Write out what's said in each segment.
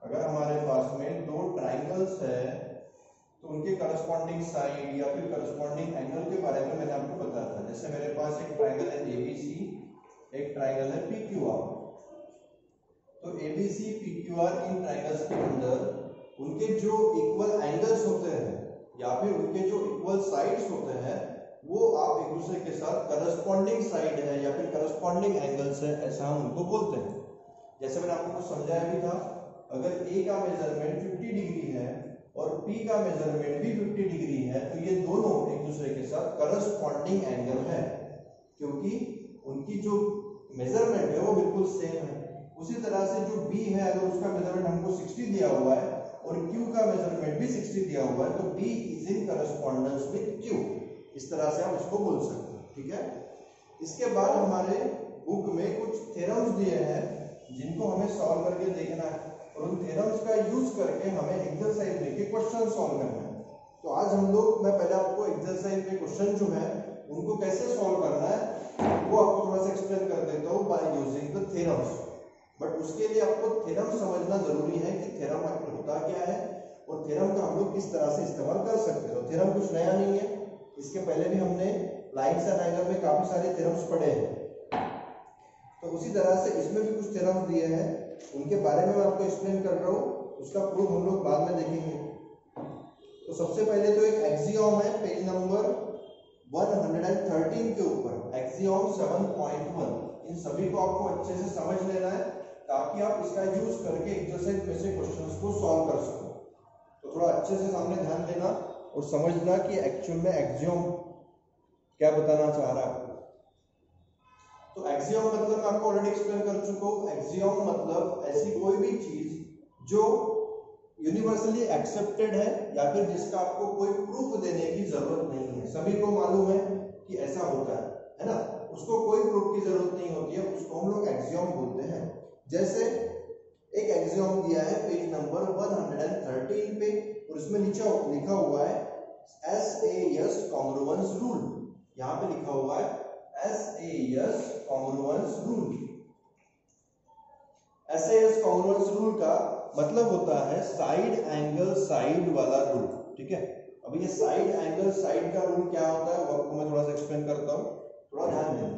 अगर हमारे पास में दो ट्राइंगल्स है तो उनके करस्पॉन्डिंग साइड या फिर करस्पॉन्डिंग एंगल के बारे में मैंने आपको बताया था। जैसे मेरे पास एक ट्राइंगल है ABC, एक ट्राइंगल है PQR। तो ABC PQR इन ट्राइंगल्स के अंदर उनके जो इक्वल एंगल्स होते हैं या फिर उनके जो इक्वल साइड्स होते हैं वो आप एक दूसरे के साथ करस्पॉन्डिंग साइड है या फिर करस्पॉन्डिंग एंगल्स है, ऐसा हम उनको बोलते हैं। जैसे मैंने आपको कुछ समझाया भी था, अगर A का मेजरमेंट 50 डिग्री है और P का मेजरमेंट भी 50 डिग्री है तो ये दोनों एक दूसरे के साथ करस्पॉन्डिंग एंगल है, क्योंकि उनकी जो मेजरमेंट है वो बिल्कुल सेम है। उसी तरह से जो B है, अगर उसका मेजरमेंट हमको 60 दिया हुआ है और Q का मेजरमेंट भी 60 दिया हुआ है तो B is in correspondence with Q। इस तरह से आप इसको बोल सकते हैं, ठीक है। इसके बाद हमारे बुक में कुछ थ्योरम्स दिए हैं जिनको हमें सॉल्व करके देखना है और उन थ्योरम्स का यूज करके हमें एक्सरसाइज में के क्वेश्चन सॉल्व करना है। तो आज हम लोग, मैं पहले आपको एक्सरसाइज में क्वेश्चन जो है उनको कैसे सॉल्व करना है वो आपको थोड़ा सा एक्सप्लेन कर देता हूँ by using the theorems. But उसके लिए आपको थ्योरम समझना जरूरी है कि थ्योरम आखिर होता क्या है और थ्योरम का हम लोग किस तरह से इस्तेमाल कर सकते हैं। तो थ्योरम कुछ नया नहीं है, इसके पहले भी हमने लाइन्स एंड एंगल में काफी सारे थ्योरम्स पढ़े हैं। तो उसी तरह से इसमें भी कुछ थ्योरम्स दिए हैं, उनके बारे में मैं आपको एक्सप्लेन कर रहा हूँ, उसका प्रूफ हम लोग बाद में देखेंगे। तो सबसे पहले तो एक एक्सियम है पेज नंबर 113 के ऊपर, एक्सियम 7.1। इन सभी को आपको अच्छे से समझ लेना है ताकि आप इसका यूज करके एक्सरसाइज में से क्वेश्चंस को सॉल्व कर सको। तो थोड़ा अच्छे से सामने ध्यान देना और समझना कि एक्चुअल में एक्सियम क्या बताना चाह रहा है। तो एक्सियम मतलब मैं आपको ऑलरेडी एक्सप्लेन कर चुका हूँ। एक्सियम मतलब ऐसी कोई भी चीज जो यूनिवर्सली एक्सेप्टेड है या फिर जिसका आपको कोई प्रूफ देने की जरूरत नहीं है। सभी को मालूम है कि ऐसा होता है ना, उसको कोई प्रूफ की जरूरत नहीं होती है, उसको हम लोग एक्सियम बोलते हैं। जैसे एक एक्सियम दिया है पेज नंबर 113 पे और उसमें लिखा हुआ है SAS कॉन्ग्रुएंस रूल। यहाँ पे लिखा हुआ है SAS congruence rule. SAS congruence rule का मतलब होता है साइड एंगल साइड वाला रूल, ठीक है। अब ये साइड एंगल साइड का रूल क्या होता है वो आपको मैं थोड़ा सा एक्सप्लेन करता हूँ, थोड़ा ध्यान देना।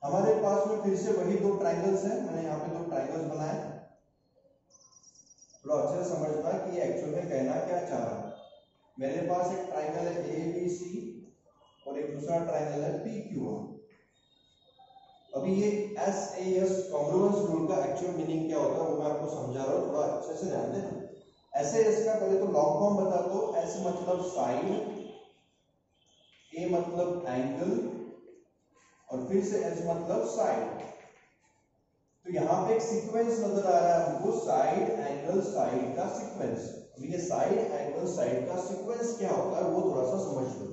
हमारे पास में फिर से वही दो ट्राइंगल्स हैं, मैंने यहाँ पे दो ट्राइंगल्स बनाए, थोड़ा अच्छे से समझना कि एक्चुअल में कहना क्या चाह रहा है। मेरे पास एक ट्राइंगल है ABC और एक दूसरा ट्राइंगल है PQR। अभी ये SAS कॉन्ग्रुएंस रूल का एक्चुअल मीनिंग क्या होता है वो मैं आपको समझा रहा हूँ, थोड़ा अच्छे से ध्यान देना। SAS का पहले तो लॉन्ग फॉर्म बता दो। S मतलब साइड, A मतलब एंगल और फिर से S मतलब साइड। तो यहाँ पे एक सीक्वेंस नजर आ रहा है हमको, साइड एंगल साइड का सीक्वेंस। अब ये साइड एंगल साइड का सीक्वेंस क्या होता है वो थोड़ा सा समझ लो।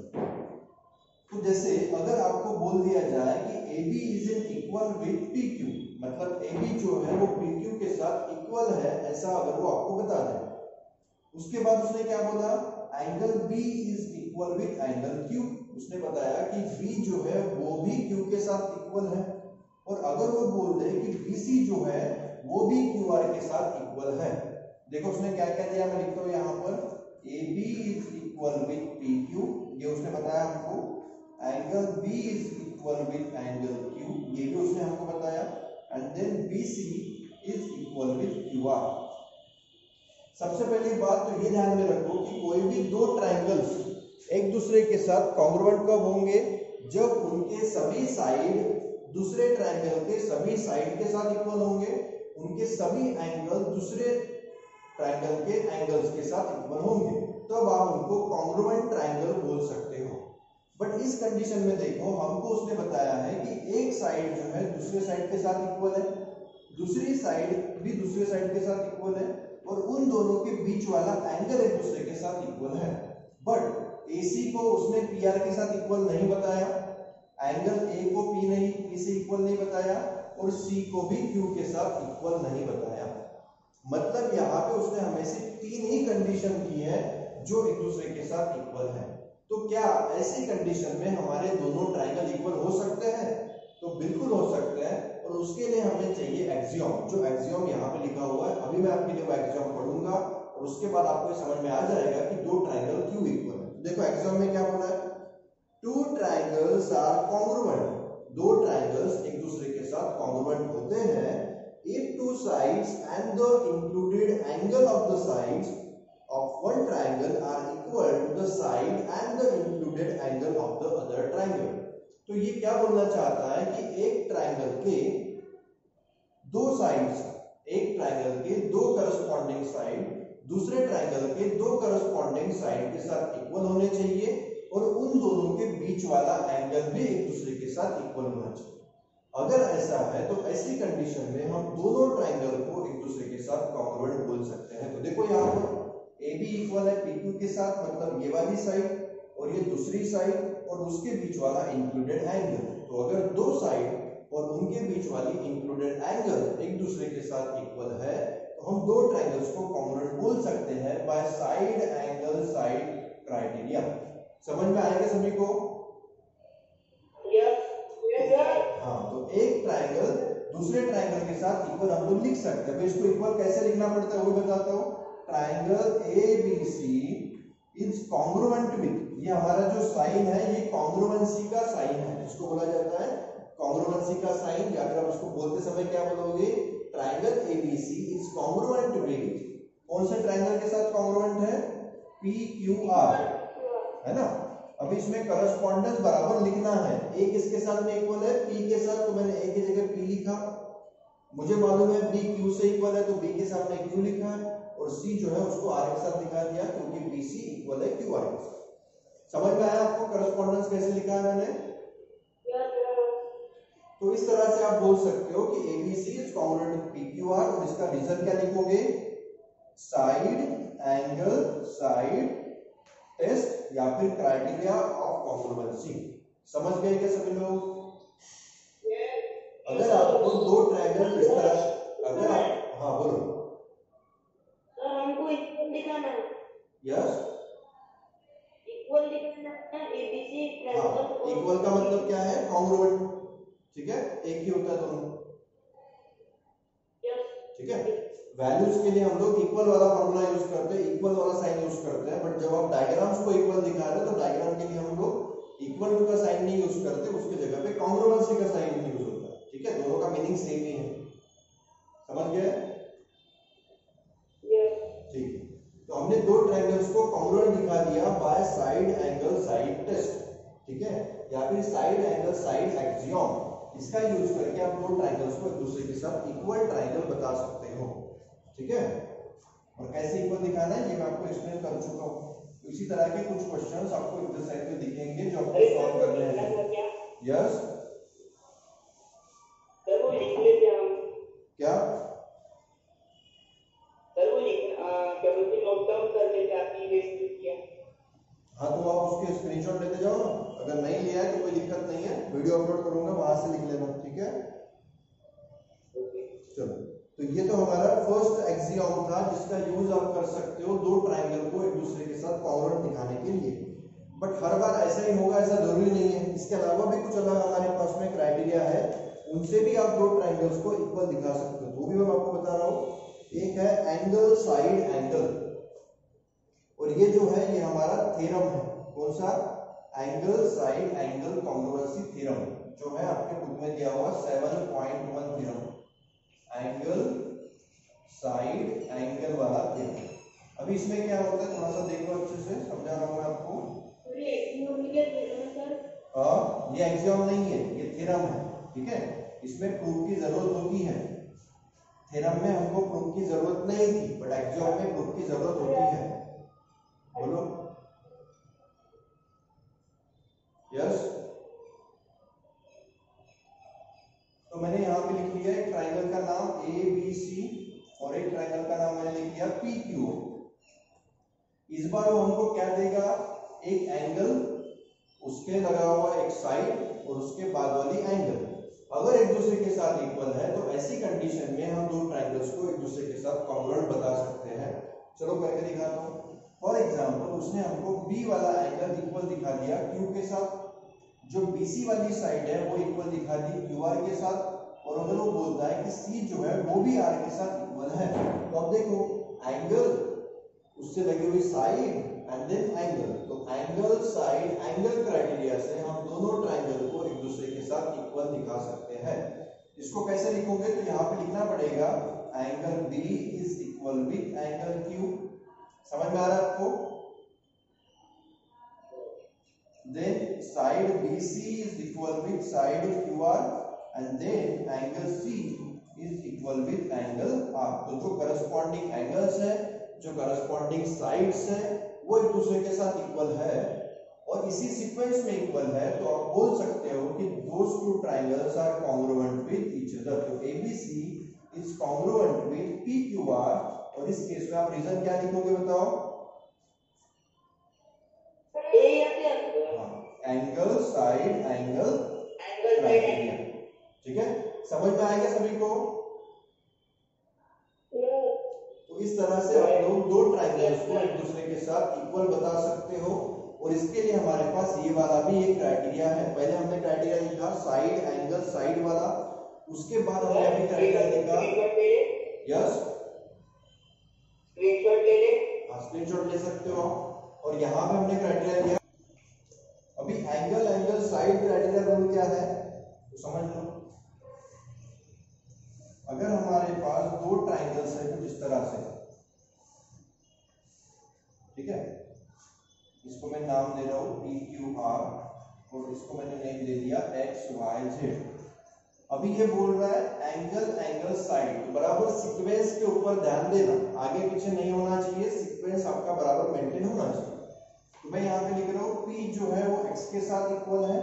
तो जैसे अगर आपको बोल दिया जाए कि AB is in equal with PQ, मतलब AB जो है वो PQ के साथ इक्वल है, ऐसा अगर वो आपको बता दे। उसके बाद उसने क्या बोला, angle B is equal with angle Q। उसने बताया कि B जो है वो भी Q के साथ इक्वल है। और अगर वो बोल दे कि BC जो है वो भी QR के साथ इक्वल है। देखो उसने क्या क्या दिया, मैं लिखता हूँ यहाँ पर AB is equal with PQ, ये उसने बताया हमको। Angle B is equal with angle Q, ये भी उसने हमको बताया। And then BC is equal with QR। सबसे पहली बात तो ये ध्यान में रखो कि कोई भी दो ट्राइंगल्स एक दूसरे के साथ कॉन्ग्रुएंट कब होंगे, जब उनके सभी साइड दूसरे ट्राइंगल के सभी साइड के साथ इक्वल होंगे, उनके सभी एंगल दूसरे ट्राइंगल के एंगल्स के साथ इक्वल होंगे, तब आप उनको कॉन्ग्रुएंट ट्राइंगल बोल सकते हो। बट इस कंडीशन में देखो हमको उसने बताया है कि एक साइड जो है दूसरे साइड के साथ इक्वल है, दूसरी साइड भी दूसरे साइड के साथ इक्वल है और उन दोनों के बीच वाला एंगल एक दूसरे के साथ इक्वल है। बट AC को उसने PR के साथ इक्वल नहीं बताया, एंगल A को P से इक्वल नहीं बताया और C को भी Q के साथ इक्वल नहीं बताया। मतलब यहाँ पे उसने हमें से तीन ही कंडीशन की है जो एक दूसरे के साथ इक्वल है। तो क्या ऐसी कंडीशन में हमारे दोनों ट्राइंगल इक्वल हो सकते हैं? तो बिल्कुल हो सकते हैं। और उसके लिए हमें चाहिए एक्सियम, जो एक्सियम यहाँ पे लिखा हुआ है। अभी मैं आपके लिए वो एक्सियम पढ़ूंगा और उसके बाद आपको समझ में आ जाएगा कि दो ट्राइंगल क्यों इक्वल है। देखो एक्सियम में क्या बोला है, टू ट्राइंगल्स आर कॉन्ग्रुएंट, दो ट्राइंगल्स एक दूसरे के साथ कॉन्ग्रुएंट होते हैं if two sides and the included angle of the sides of one triangle are equal to the side and the included angle of the other triangle। तो ये क्या बोलना चाहता है कि एक ट्राइंगल के दो साइड्स, एक ट्राइंगल के दो करस्पॉन्डिंग साइड दूसरे ट्राइंगल के दो करस्पॉन्डिंग साइड के साथ इक्वल होने चाहिए और उन दोनों के बीच वाला एंगल भी एक दूसरे के साथ इक्वल होना चाहिए। अगर ऐसा है तो ऐसी कंडीशन में हम दोनों ट्राइंगल को एक दूसरे के साथ कॉन्ग्रुएंट बोल सकते हैं। तो देखो यहाँ पर ए बी इक्वल है पी क्यू के साथ, मतलब ये वाली साइड और ये दूसरी साइड और उसके बीच वाला इंक्लूडेड एंगल। तो अगर दो साइड और उनके बीच वाली इंक्लूडेड एंगल एक दूसरे के साथ इक्वल है तो हम दो ट्राइंगल्स को कॉन्ग्रुएंट बोल सकते हैं bye side angle side criteria. समझ में आएगा सभी को? हाँ, तो एक ट्राइंगल दूसरे ट्राइंगल के साथ इक्वल हम लोग लिख सकते हैं। इसको इक्वल कैसे लिखना पड़ता है वो बताता हूँ। Triangle ABC is congruent with, ये हमारा जो साइन है ये कॉन्ग्रुएंसी का साइन है, इसको बोला जाता है कॉन्ग्रुएंसी का साइन, या फिर आप उसको बोलते समय क्या बोलोगे, triangle ABC is congruent with, कौन से ट्राइंगल के साथ कॉन्ग्रुएंट है, PQR, है ना। अभी इसमें करस्पॉन्डेंस बराबर लिखना है, ए किसके साथ में इक्वल है, पी के साथ, तो मैंने ए की जगह पी लिखा। मुझे मालूम है बी क्यू से इक्वल है तो बी के साथ में क्यू लिखा है और सी जो है उसको आर के साथ दिखा दिया क्योंकि बीसी इक्वल है क्यू आर के साथ। समझ में आया आपको करस्पॉन्डेंस कैसे लिखा है मैंने? तो इस तरह से आप बोल सकते हो कि ABC is congruent with PQR और इसका रीजन क्या लिखोगे, साइड एंगल साइड टेस्ट या फिर क्राइटेरिया ऑफ कॉन्ग्रुएंसी। समझ गए क्या सभी लोग? अगर आपको दो ट्रायंगल इस तरह, अगर आप, हाँ बोलो सर, हमको इक्वल दिखाना है। यस, इक्वल दिखाना है एबीसी ट्रायंगल। इक्वल का मतलब क्या है, कॉन्ग्रुएंट, ठीक है, एक ही होता है दोनों, ठीक है। वैल्यूज के लिए हम लोग इक्वल वाला फॉर्मूला यूज करते हैं, इक्वल वाला साइन यूज करते हैं, बट जब आप डायग्राम्स को इक्वल दिखा रहे हो तो डायग्राम के लिए हम लोग इक्वल टू का साइन नहीं यूज करते, उसके जगह पे कॉन्ग्रुएंसी का साइन यूज होता है, ठीक है। दोनों का मीनिंग सेम ही है, समझ गए? ठीक, तो हमने दो ट्रायंगल्स को कॉन्ग्रुएंट दिखा दिया by side angle side test, ठीक है, या फिर साइड एंगल साइड एक्सियम। इसका यूज करके आप दो ट्रायंगल्स को एक दूसरे के साथ इक्वल ट्रायंगल बता सकते हो, ठीक है। और कैसे इक्वल दिखाना है ये मैं आपको एक्सप्लेन कर चुका हूँ। इसी तरह के कुछ क्वेश्चंस आपको इधर साइड पे दिखेंगे जो आपको सॉल्व करने हैं। यस सर, वो लिख लेते हैं हम। क्या सर, वो क्या बोलते हैं, नोट डाउन कर लेते हैं आपने ये किया। हाँ, तो आप उसके स्क्रीनशॉट लेते जाओ ना, अगर नहीं लिया है तो कोई दिक्कत नहीं है, वीडियो अपलोड करूंगा वहां से लिख लेना, ठीक है। चलो, तो ये तो हमारा फर्स्ट एक्सियम था जिसका यूज आप कर सकते हो दो ट्रायंगल को एक दूसरे के साथ कॉन्ग्रुएंट दिखाने के लिए। बट हर बार ऐसा ही होगा ऐसा जरूरी नहीं है, इसके अलावा भी कुछ अलग हमारे पास में क्राइटेरिया है, उनसे भी आप दो ट्रायंगल्स को इक्वल दिखा सकते हो। वो भी मैं आपको बता रहा हूँ। एक है एंगल साइड एंगल, और ये जो है ये हमारा थ्योरम है, कौन सा, angle side angle congruency theorem, जो है आपके बुक में दिया हुआ 7.1 थ्योरम, एंगल साइड एंगल वाला थ्योरम। अभी इसमें क्या होता है थोड़ा सा देखो, अच्छे से समझा रहा हूं मैं आपको। ये एक्सियम नहीं है, ये थ्योरम है, ठीक है। इसमें प्रूफ की जरूरत होती है, थ्योरम में हमको प्रूफ की जरूरत नहीं थी, बट एक्सियम में प्रूफ की जरूरत होती है। बोलो यस। तो मैंने यहाँ पे लिख लिया एक ट्राइंगल का नाम ABC और एक ट्राइंगल का नाम मैंने लिख लिया PQ। इस बार वो हमको क्या देगा, एक एंगल, उसके लगा हुआ एक साइड और उसके बाद वाली एंगल अगर एक दूसरे के साथ इक्वल है तो ऐसी कंडीशन में हम दो ट्राइंगल्स को एक दूसरे के साथ कॉन्ग्रुएंट बता सकते हैं। चलो करके दिखाता हूँ। फॉर एग्जाम्पल उसने हमको B वाला एंगल इक्वल दिखा दिया Q के साथ, जो BC वाली साइड है वो इक्वल दिखा दी QR के साथ, और अगर वो बोलता है कि सी जो है वो भी आर के साथ इक्वल है, तो अब देखो एंगल, उससे लगी हुई साइड एंड देन एंगल, तो एंगल साइड एंगल क्राइटेरिया से हम दोनों ट्राइंगल को एक दूसरे के साथ इक्वल दिखा सकते हैं। इसको कैसे लिखोगे, तो यहाँ पे लिखना पड़ेगा angle B is equal with angle Q. समझ में आ रहा है आपको? Then side BC is equal with side QR and then angle C is equal with angle R। तो जो करस्पॉन्डिंग एंगल्स है, जो करस्पॉन्डिंग साइड्स है, वो एक दूसरे के साथ इक्वल है और इसी सीक्वेंस में इक्वल है, तो आप बोल सकते हो कि those two triangles are congruent with each other. तो ABC is congruent with PQR, और इस केस में आप रीजन क्या लिखोगे बताओ? Angle side angle criteria. ठीक है, समझ में आएगा सभी को? तो इस तरह से आप लोग दो ट्रायंगल्स को एक दूसरे के साथ इक्वल बता सकते हो, और इसके लिए हमारे पास ये वाला भी एक क्राइटेरिया है। पहले हमने क्राइटेरिया लिखा साइड एंगल साइड वाला, उसके बाद हमने अभी क्राइटेरिया लिखा, यस स्क्रीनशॉट ले ले, स्क्रीनशॉट ले सकते हो, और यहाँ पे हमने क्राइटेरिया लिया। अभी angle angle side criteria rule क्या है तो समझ लो। अगर हमारे पास दो ट्राइंगल्स है कुछ इस तरह से, ठीक है, इसको मैं नाम दे रहा हूं PQR और इसको मैंने नेम दे दिया XYZ। अभी ये बोल रहा है एंगल एंगल साइड, तो बराबर सीक्वेंस के ऊपर ध्यान देना, आगे पीछे नहीं होना चाहिए, सीक्वेंस आपका बराबर मेंटेन होना चाहिए। तो मैं यहाँ पे लिख रहा हूँ P जो है वो x के साथ इक्वल है,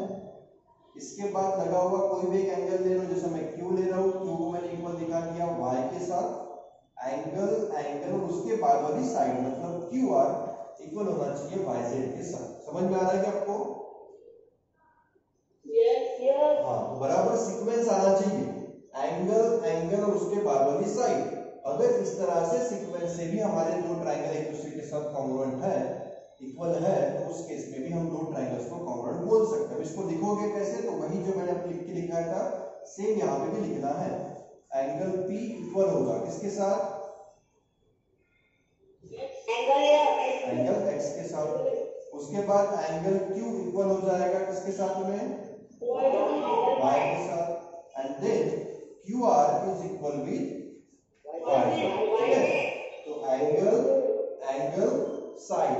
इसके बाद लगा हुआ कोई भी एक एंगल ले लो, जैसे मैं Q ले रहा हूँ, Q को मैंने इक्वल दिखा दिया y के साथ, एंगल एंगल और उसके बाद वाली साइड मतलब QR इक्वल होना चाहिए YZ के साथ। समझ में आ रहा है क्या आपको? यस हाँ, तो बराबर सीक्वेंस आना चाहिए, एंगल एंगल और उसके बाद वाली साइड। अगर इस तरह से सीक्वेंस से भी हमारे दो ट्रायंगल एक दूसरे के साथ कॉन्ग्रुएंट है, इक्वल है, तो उस केस में भी हम दो ट्रायंगल्स को कॉन्ग्रुएंट बोल सकते हैं। इसको लिखोगे कैसे, तो वही जो मैंने लिख के लिखा था सेम यहाँ पे भी लिखना है। एंगल P इक्वल होगा किसके साथ? एंगल X के साथ। उसके बाद एंगल Q इक्वल हो जाएगा किसके साथ में? Y के साथ। And then QR is equal with Y। ठीक है, तो एंगल एंगल साइड,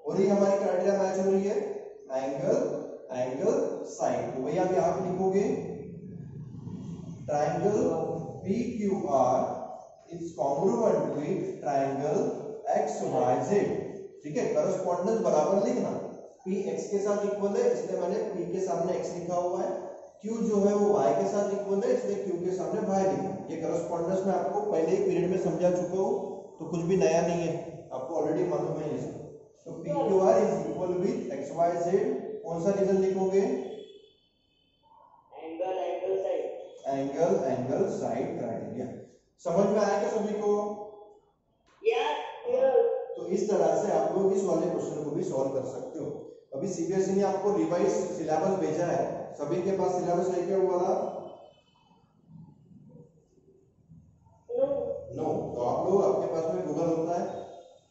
और ये हमारी क्राइटेरिया मैच हो रही है, एंगल एंगल साइड। तो वही आप यहाँ पे लिखोगे triangle PQR is congruent with triangle XYZ। ठीक है, करस्पॉन्डेंस बराबर लिखना, P x के साथ इक्वल है इसलिए मैंने P के सामने x लिखा हुआ है, Q जो है वो y के साथ इक्वल है इसलिए Q के सामने y लिखा। ये करस्पॉन्डेंस मैं आपको पहले ही पीरियड में समझा चुका हूँ, तो कुछ भी नया नहीं है, आपको ऑलरेडी मालूम है ये सब। तो PQR is equal with XYZ, कौन सा रीजन लिखोगे? Angle angle side, angle angle side criteria. समझ में आया क्या सभी को? यस। तो इस तरह से आप लोग इस वाले क्वेश्चन को भी सॉल्व कर सकते हो। अभी सीबीएसई ने आपको रिवाइज सिलेबस भेजा है, सभी के पास सिलेबस है क्या वो वाला? नो, तो आप लोग आपके पास में गूगल होता है,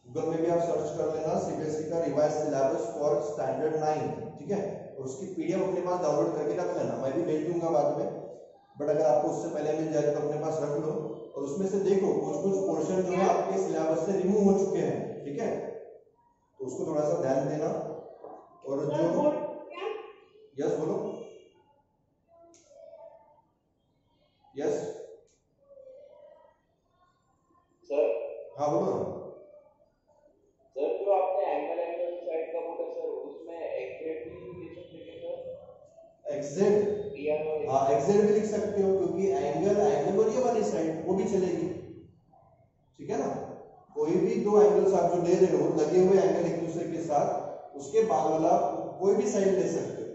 गूगल में भी आप सर्च कर लेना सीबीएसई का रिवाइज सिलेबस फॉर स्टैंडर्ड 9, ठीक है, और उसकी पीडीएफ अपने पास डाउनलोड करके रख लेना, मैं भी भेज दूंगा बाद में, बट अगर आपको उससे पहले मिल जाए तो अपने पास रख लो। और उसमें से देखो कुछ कुछ पोर्शन जो है आपके सिलेबस से रिमूव हो चुके हैं, ठीक है, तो उसको थोड़ा सा ध्यान देना। और जो यस बोलो, यस सर, हाँ बोलो ना। सर जो आपने एंगल एंगल साइड का बोला सर, उसमें एग्जैक्ट भी लिख सकते हैं सर? एग्जैक्ट, हाँ एग्जैक्ट भी लिख सकते हो, क्योंकि एंगल एंगल और ये वाली साइड वो भी चलेगी, ठीक है ना। कोई भी दो एंगल्स आप जो दे रहे हो, लगे हुए एंगल एक दूसरे के साथ, उसके बाद वाला कोई भी साइड ले सकते हो,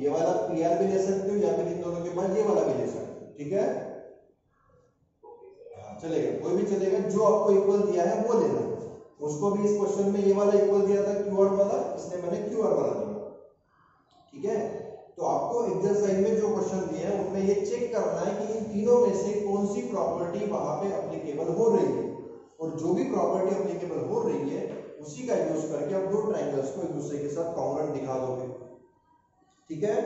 ये वाला PR भी ले सकते हो या फिर इन दोनों के बाद ये वाला भी ले सकते हो, ठीक है, हाँ चलेगा, कोई भी चलेगा, जो आपको इक्वल दिया है वो लेना। उसको भी इस क्वेश्चन में ये वाला इक्वल दिया था QR वाला, इसलिए मैंने QR वाला लिया, ठीक है। तो आपको एक्सरसाइज में जो क्वेश्चन दिए हैं उनमें ये चेक करना है कि इन तीनों में से कौन सी प्रॉपर्टी वहां पे एप्लीकेबल हो रही है, और जो भी प्रॉपर्टी एप्लीकेबल हो रही है उसी का यूज करके आप दो ट्रायंगल्स को एक दूसरे के साथ कॉन्ग्रुएंट दिखा दोगे। ठीक है,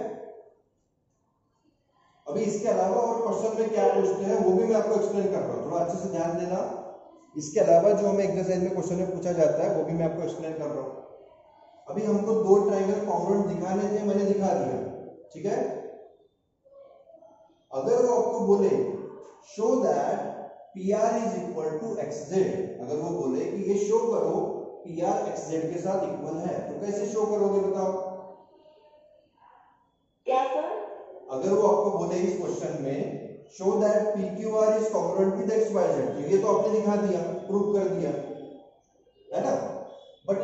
अभी इसके अलावा और क्वेश्चन में क्या पूछते हैं वो भी मैं आपको एक्सप्लेन कर रहा हूँ, थोड़ा अच्छे से ध्यान देना। इसके अलावा जो हमें एक्सरसाइज में क्वेश्चन में पूछा जाता है वो भी मैं आपको एक्सप्लेन कर रहा हूँ। अभी हमको दो ट्रायंगल कॉन्ग्रुएंट दिखाने थे, मैंने दिखा दिया। ठीक है, अगर वो आपको बोले show that PR is equal to XZ, अगर वो बोले कि ये शो करो PR XZ के साथ इक्वल है, तो कैसे शो करोगे बताओ? क्या सर? अगर वो आपको बोले इस क्वेश्चन में show that PQR is congruent with XYZ, तो ये तो आपने दिखा दिया, प्रूव कर दिया है ना। बट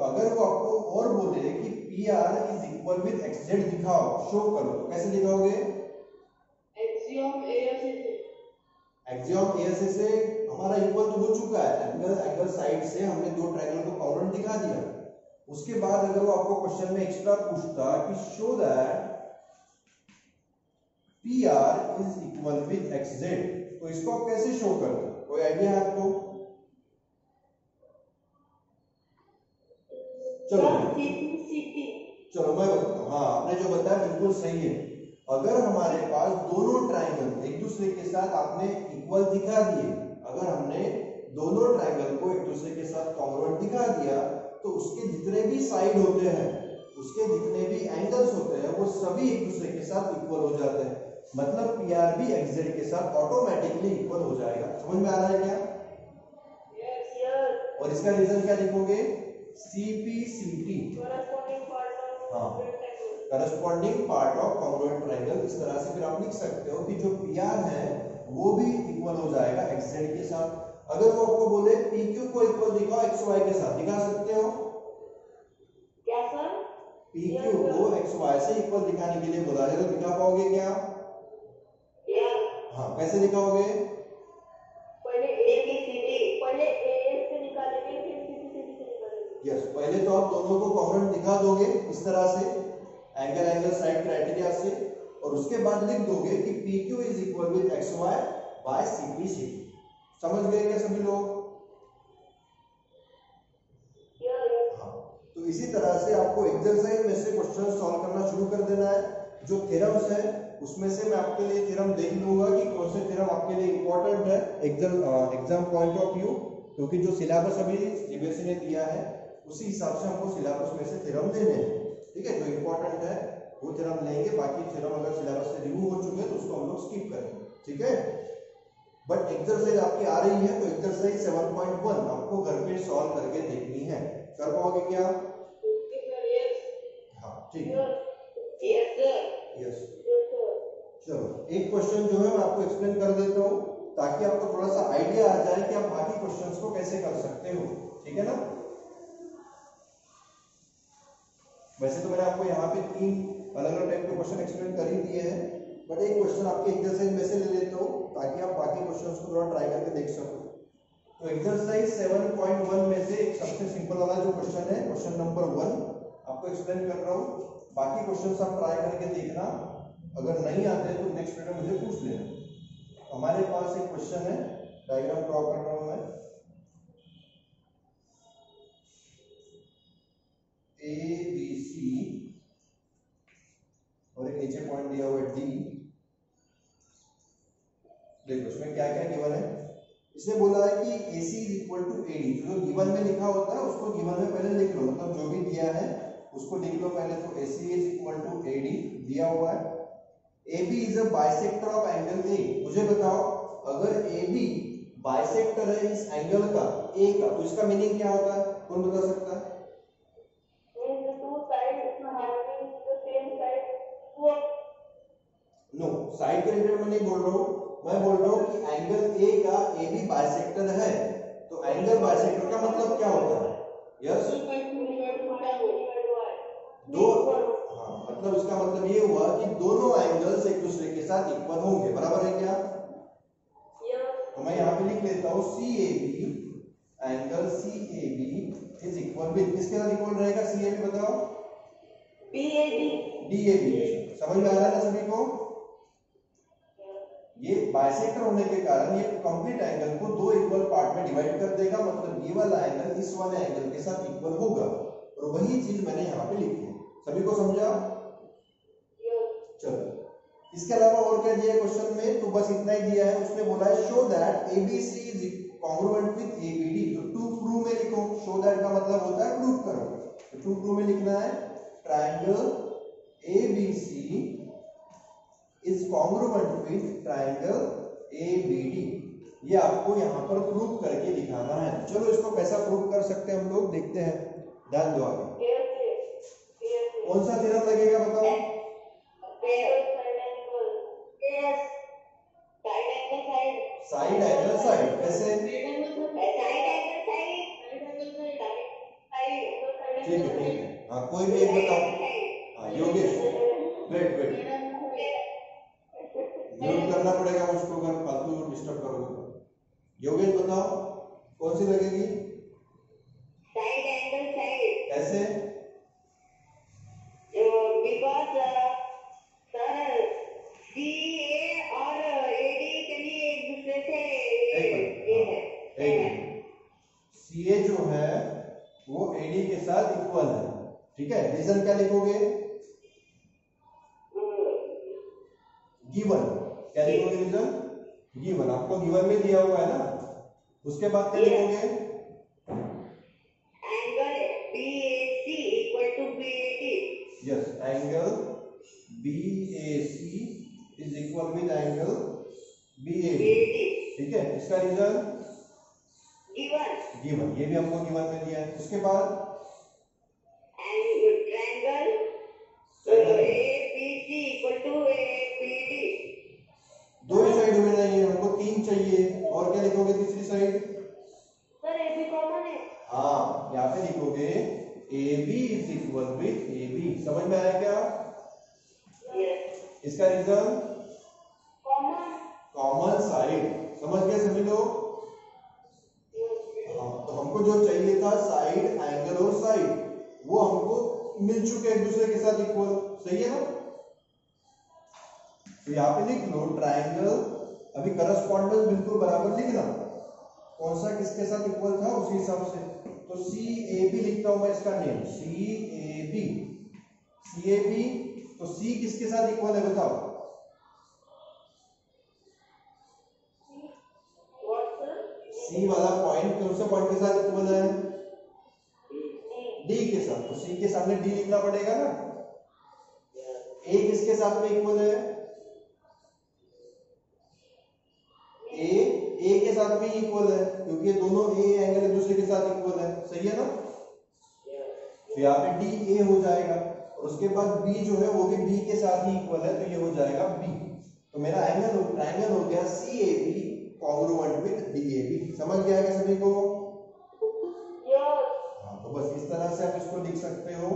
अगर वो आपको और बोले कि PR is equal with XZ दिखाओ, शो करो, तो कैसे दिखाओगे? एक्सियम ASA से हमारा इक्वल तो हो चुका है, एंगल साइड से हमने दो ट्रायंगल को कॉन्ग्रुएंट दिखा दिया। उसके बाद अगर वो आपको क्वेश्चन में एक्स्ट्रा पूछता कि show that PR is equal with XZ, तो इसको आप कैसे शो करते? कोई आइडिया है आपको? चलो मैं बताता हूँ। हाँ, आपने जो बताया बिल्कुल सही है। अगर हमारे पास दोनों ट्रायंगल एक दूसरे के साथ आपने इक्वल दिखा दिए, अगर हमने दोनों ट्रायंगल को एक दूसरे के साथ कॉन्ग्रुएंट दिखा दिया, तो उसके जितने भी साइड होते हैं, उसके जितने भी एंगल्स होते हैं, वो सभी एक दूसरे के साथ इक्वल हो जाते हैं। मतलब PR भी XZ के साथ ऑटोमेटिकली इक्वल हो जाएगा। समझ में आ रहा है क्या? और इसका रीजन क्या लिखोगे? CPCT, हाँ, corresponding part of congruent triangle. इस तरह से फिर आप लिख सकते हो कि जो PR है वो भी इक्वल हो जाएगा XZ के साथ। अगर वो आपको बोले PQ को इक्वल दिखाओ XY के साथ, दिखा सकते हो? क्या सर? PQ को XY से इक्वल दिखाने के लिए बोला है, तो दिखा पाओगे क्या? हाँ, कैसे दिखाओगे? पहले AS से निकालेंगे, फिर CPCT से निकालेंगे। यस, पहले तो आप दोनों को कॉन्ग्रुएंट दिखा दोगे इस तरह से, एंगल साइड क्राइटेरिया से, और उसके बाद लिख दोगे कि PQ is equal with XY by CPCT। समझ गए क्या सभी लोग? हाँ, तो इसी तरह से आपको एक्सरसाइज में से क्वेश्चन सॉल्व करना शुरू कर देना है। जो थ्योरम्स है उसमें से मैं आपके लिए थ्योरम देख लूंगा कि कौन से थ्योरम आपके लिए इंपॉर्टेंट है एग्जाम पॉइंट ऑफ व्यू, क्योंकि जो सिलेबस अभी सीबीएसई ने दिया है उसी हिसाब से हमको सिलेबस में से थ्योरम देने हैं। ठीक है, जो इंपॉर्टेंट है वो थ्योरम लेंगे, बाकी थ्योरम अगर सिलेबस से रिमूव हो चुके हैं तो उसको हम लोग स्किप करेंगे। ठीक है, बट एक्सरसाइज आपकी आ रही है, तो एक्सरसाइज 7.1 आपको घर पे सॉल्व करके देखनी है। कर पाओगे क्या? हाँ, ठीक है, यस। चलो, एक क्वेश्चन जो है मैं आपको एक्सप्लेन कर देता हूँ ताकि आपको थोड़ा सा आइडिया आ जाए कि आप बाकी क्वेश्चंस को कैसे कर सकते हो। ठीक है ना? वैसे तो मैंने आपको यहाँ पे 3 अलग अलग टाइप के क्वेश्चन एक्सप्लेन कर ही दिए हैं, बट एक क्वेश्चन आपके एक्सरसाइज में से ले लेता हूँ ताकि आप बाकी क्वेश्चंस को थोड़ा ट्राई करके देख सको। तो एक्सरसाइज 7.1 में से एक सबसे सिंपल वाला जो क्वेश्चन है, क्वेश्चन नंबर 1 आपको एक्सप्लेन कर रहा हूँ। बाकी क्वेश्चंस आप ट्राई करके देखना, अगर नहीं आते तो नेक्स्ट वीडियो मुझे पूछ लेना। हमारे पास एक क्वेश्चन है, डायग्राम ड्रॉ कर रहा हूं मैं। ABC और एक नीचे पॉइंट दिया हुआ है D। देखो इसमें क्या क्या गिवन है। इसने बोला है कि AC is equal to AD। जो गिवन में लिखा होता है उसको गिवन में पहले लिख लो, मतलब जो भी दिया है उसको लिख लो पहले। तो AC is equal to AD दिया हुआ है। AB is a bisector of angle A। मुझे बताओ, अगर AB बाइसेक्टर है इस एंगल का A का, तो इसका मीनिंग क्या होता है? कौन बता सकता है? नो, साइड के रिलेटेड मैं नहीं बोल रहा हूँ, मैं बोल रहा हूँ कि एंगल A का AB बाइसेक्टर है, तो एंगल बाइसेक्टर का मतलब क्या होता है? यस, दो, हाँ, मतलब इसका मतलब ये हुआ कि दोनों एंगल्स एक दूसरे के साथ इक्वल होंगे। बराबर है क्या? तो मैं यहाँ पे लिख लेता हूँ CAB, angle CAB is equal with, किसके साथ इक्वल रहेगा CAB बताओ? BAD DAB। समझ में आ रहा है ना सभी को? ये बाइसेक्टर होने के कारण ये कंप्लीट एंगल को दो इक्वल पार्ट में डिवाइड कर देगा, मतलब ये वाला एंगल इस वाले एंगल के साथ इक्वल होगा, और वही चीज मैंने यहाँ पे लिखी है। सभी को समझा? चलो, इसके अलावा और क्या दिया है क्वेश्चन में? तो बस इतना ही दिया है। उसने बोला है show that ABC is congruent with ABD। तो टू प्रूव में लिखो। शो दैट का मतलब होता है प्रूव करो। तो टू प्रूव में लिखना है triangle ABC is congruent with triangle ABD। ये आपको यहाँ पर प्रूव करके दिखाना है। चलो इसको कैसा प्रूव कर सकते हैं हम लोग देखते हैं। ध्यान दो आगे। कौन सा थ्योरम लगेगा बताओ? Side angle side. कैसे? ठीक है। हाँ, कोई भी एक बताओ। हाँ, योगेश। वेट म्यूट करना पड़ेगा उसको अगर फालतू डिस्टर्ब करोगे तो। योगेश बताओ कौन सी लगेगी? Side angle side. कैसे? बिकॉज सर CA और AD के लिए एक दूसरे से ये है। CA जो है वो AD के साथ इक्वल है। ठीक है, रीजन क्या लिखोगे? गिवन। क्या लिखोगे रीजन? गिवन। आपको गिवन में दिया हुआ है ना। उसके बाद क्या लिखोगे? Angle BAC equal to BAD। Yes, angle BAC is equal with angle BAD। ठीक है, इसका रीजन गिवन। ये भी हमको गिवन में दिया है। उसके बाद triangle ABC equal to ABD। दो ही साइड में नहीं है, हमको तीन चाहिए। और क्या लिखोगे तीसरी साइड? सर AB कॉमन है। हाँ, यहाँ पे लिखोगे AB is equal with AB। समझ में आया क्या? इसका रीजन कॉमन साइड। समझ गए सभी लोग? हाँ, तो हमको जो चाहिए था साइड एंगल और साइड, वो हमको मिल चुके एक दूसरे के साथ इक्वल। सही है ना? तो यहाँ पे लिख लो ट्रायंगल। अभी करस्पॉन्डेंस बिल्कुल बराबर लिखना, कौन सा किसके साथ इक्वल था उसी हिसाब से। तो CAB लिखता हूं मैं इसका नेम, CAB। तो C किसके साथ इक्वल है बताओ? C वाला पॉइंट कौन से पॉइंट के साथ इक्वल है? D के साथ। तो C के सामने D लिखना पड़ेगा ना। A किसके साथ में इक्वल है? A के साथ भी इक्वल है, क्योंकि ये दोनों A एंगल एक दूसरे के साथ इक्वल है। सही है ना? तो यहाँ पे DA हो जाएगा, और उसके बाद B जो है वो भी B के साथ ही इक्वल है, तो ये हो जाएगा B। तो मेरा एंगल ट्रायंगल हो गया CAB कॉन्ग्रुएंट विद DAB। समझ गया क्या सभी को? हाँ, तो बस इस तरह से आप इसको लिख सकते हो।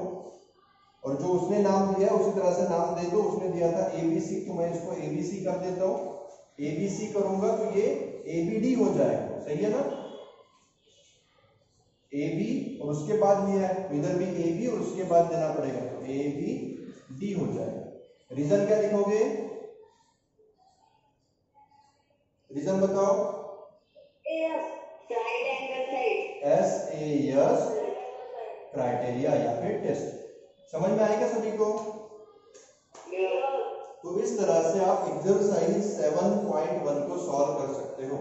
और जो उसने नाम दिया उसी तरह से नाम दे दो। उसने दिया था ABC, तो मैं इसको ABC कर देता हूँ। ABC करूंगा तो ये ABD हो जाएगा। सही है ना? AB और उसके बाद लिया है, तो इधर भी AB और उसके बाद देना पड़ेगा, तो ABD हो जाएगा। रीजन क्या लिखोगे? रीजन बताओ। Side angle side. SAS criteria या फिर टेस्ट। समझ में आएगा सभी को? तो इस तरह से आप एक्सरसाइज 7.1 को सॉल्व कर सकते हो।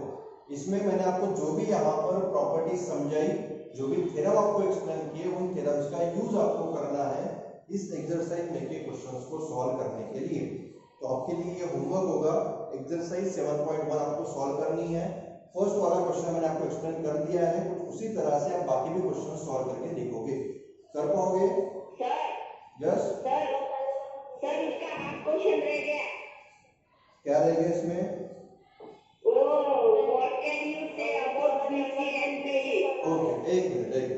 इसमें मैंने आपको जो भी यहाँ पर प्रॉपर्टी समझाई, जो भी थ्योरम आपको एक्सप्लेन किए, उन थ्योरम्स का यूज आपको करना है इस एक्सरसाइज में के क्वेश्चंस को सॉल्व करने के लिए। तो आपके लिए ये होमवर्क होगा। एक्सरसाइज 7.1 आपको सॉल्व करनी है। फर्स्ट वाला क्वेश्चन मैंने आपको एक्सप्लेन कर दिया है, कुछ उसी तरह से आप बाकी भी क्वेश्चन सॉल्व करके देखोगे। कर पाओगे? यस सर इसका हाफ क्वेश्चन रह गया। क्या रहेगा इसमें? What can you say about BC and BD? Okay, एक मिनट।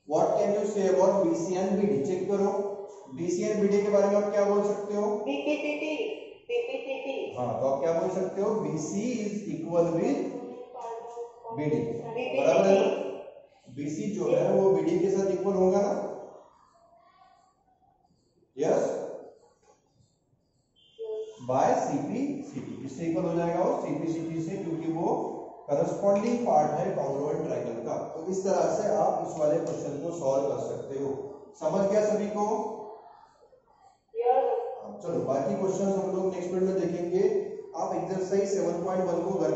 What can you say about BC and BD? Check करो। BC एंड BD के बारे में आप क्या बोल सकते हो? PPCT। हाँ, तो आप क्या बोल सकते हो? BC is equal with BD। बराबर है ना? BC जो है वो BD के साथ इक्वल होगा ना। किससे इक्वल हो जाएगा वो CPCT से, क्योंकि वो करस्पॉन्डिंग पार्ट है कॉन्ग्रुएंट ट्रायंगल का। तो इस तरह से आप इस वाले क्वेश्चन को सॉल्व कर सकते हो। समझ गया सभी को? चलो बाकी क्वेश्चन हम लोग नेक्स्ट वीडियो में देखेंगे। आप एक्सरसाइज 7.1 को घर